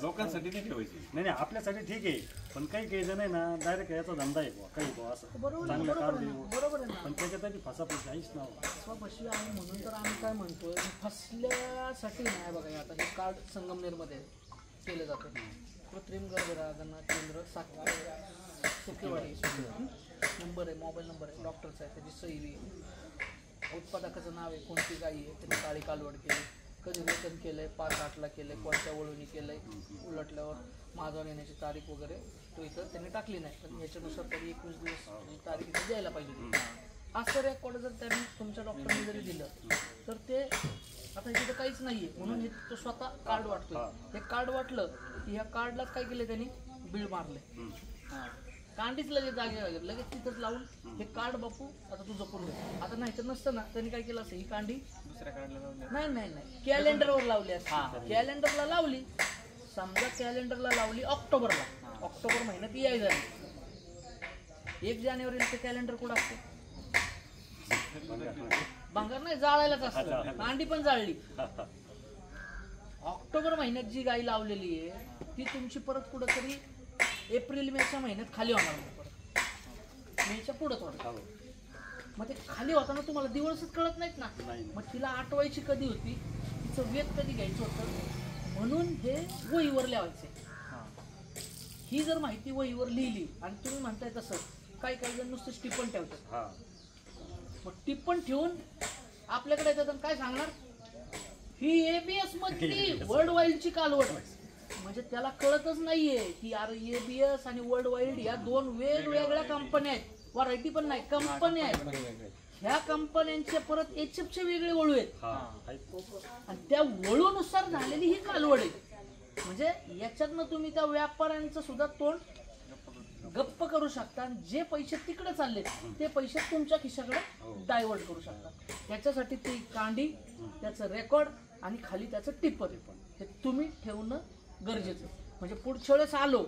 लोकांसाठी नाही ठेवायची. नाही नाही आपल्यासाठी ठीक आहे, पण काही जण आहे ना डायरेक्ट याचा धंदा आहे काही असं चांगलं काम बरोबर आहे ना, पण त्याच्यासाठी फसाफस काहीच नाव फसवी आहे म्हणून तर आम्ही काय म्हणतोय फसल्यासाठी नाही बघा. आता हे कार्ड संगमनेरमध्ये केलं जातं. कृत्रिम गर्भधारणा केंद्र सुकेवाडी नंबर आहे, मोबाईल नंबर आहे, डॉक्टरचा आहे, त्याची सही, उत्पादकाचं नाव आहे, कोणती गाई आहे, त्यांनी काळी कालवड केली, कधी वेतन केलंय, 5/8ला केलंय, कोणत्या वळूनी केलंय, उलटल्यावर महाजन येण्याची तारीख वगैरे तो इथं त्यांनी टाकली नाही, पण याच्यानुसार तरी 21 दिवस तारीख इथे द्यायला पाहिजे. असं रेकॉर्ड जर त्यांनी तुमच्या डॉक्टरने जरी दिलं तर ते आता इथे काहीच नाहीये म्हणून हे तो स्वतः कार्ड वाटतोय. हे कार्ड वाटलं की ह्या कार्डलाच काय केलं त्यांनी बिळ मारले. कांडीच लगेच जागे लगेच तिथंच लावून हे कार्ड बापू आता तू जपून घे. आता नाही तर नसतं ना त्यांनी काय केलं असं, ही कांडी दुसऱ्या कार्डला नाही नाही नाही कॅलेंडरवर लावली असते. कॅलेंडरला लावली, समजा कॅलेंडरला लावली ऑक्टोबरला, ऑक्टोबर महिन्यात याय झाली, 1 जानेवारीला ते कॅलेंडर कुठं असते? भांगार नाही, जाळायलाच असतं. कांडी पण जाळली. ऑक्टोबर महिन्यात जी गाई लावलेली आहे ती तुमची परत कुठंतरी एप्रिल मेच्या महिन्यात खाली होणार नाही, परत मेच्या पुढंच होणार. मग ते खाली होताना तुम्हाला दिवसच कळत नाहीत ना. मग तिला आठवायची कधी होती, तिचं वेत कधी घ्यायचं होतं, म्हणून हे वहीवर लिहायचे. ही जर माहिती वहीवर लिहिली आणि तुम्ही म्हणताय तसं काही जण नुसतं टिप्पण ठेवतात. मग टिप्पण ठेवून आपल्याकडे येतात काय सांगणार, ही एबीएस मधली वर्ल्ड वाईडची कालवड. म्हणजे त्याला कळतच नाहीये की यार एबीएस आणि वर्ल्ड वाईड या 2 वेगवेगळ्या कंपन्या आहेत. व्हरायटी पण नाही, कंपन्या आहेत. ह्या कंपन्यांचे परत एचएफचे वेगळे वळू आहेत आणि त्या वळूनुसार झालेली ही कालवड आहे. म्हणजे याच्यातनं तुम्ही त्या व्यापाऱ्यांचं सुद्धा तोंड गप्प करू शकता आणि जे पैसे तिकडे चालले ते पैसे तुमच्या खिशाकडे डायव्हर्ट करू शकता. त्याच्यासाठी ती कांडी, त्याचं रेकॉर्ड आणि खाली त्याचं टिप्पण हे तुम्ही ठेवणं गरजेचं. म्हणजे पुढच्या वेळेस आलो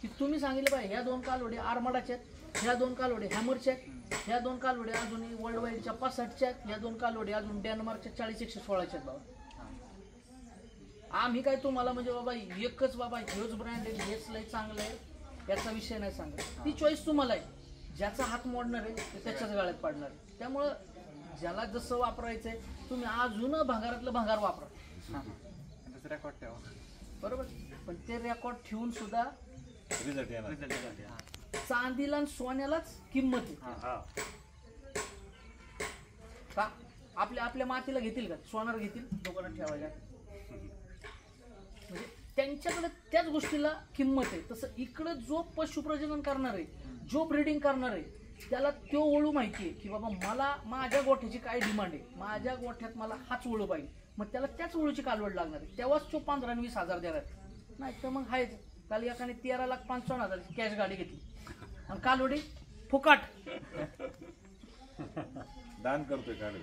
की तुम्ही सांगितलं पाहिजे ह्या 2 कालवडे आरमाडाच्या आहेत, ह्या 2 कालवडे हॅमरच्या आहेत, ह्या 2 कालवडे अजूनही वर्ल्ड वाईडच्या 65च्या आहेत, ह्या 2 कालवडे अजून डेन्मार्कच्या 40-116च्या आहेत. बाबा आम्ही काय तुम्हाला म्हणजे बाबा एकच बाबा हेच ब्रँड आहे, हेच लय चांगलं आहे याचा विषय नाही सांगत. ती चॉईस तुम्हाला आहे. ज्याचा हात मोडणार आहे ते त्याच्याच गाळ्यात पाडणार आहे. त्यामुळं ज्याला जसं वापरायचंय तुम्ही अजून भंगारातलं भंगार वापरा, रेकॉर्ड ठेवा, बरोबर. पण ते रेकॉर्ड ठेवून सुद्धा रिझल्ट येणार. चांदीला आणि सोन्यालाच किंमत आहे का? आपल्या मातीला घेतील का? सोनार घेतील, दुकानात ठेवायला. म्हणजे त्यांच्याकडे त्याच गोष्टीला किंमत आहे. तसं इकडं जो पशुप्रजनन करणार आहे, जो ब्रीडिंग करणार आहे त्याला तो वळू माहिती आहे की बाबा मला माझ्या गोठ्याची काय डिमांड आहे, माझ्या गोठ्यात मला हाच वळू पाहिजे, मग त्याला त्याच वळूची कालवड लागणार आहे. तेव्हाच तो 15 आणि 20 हजार देणार. नाही तर मग हायच. काल एकाने 13,55,000 कॅश गाडी घेतली आणि कालवडी फुकाट दान करतोय काढ.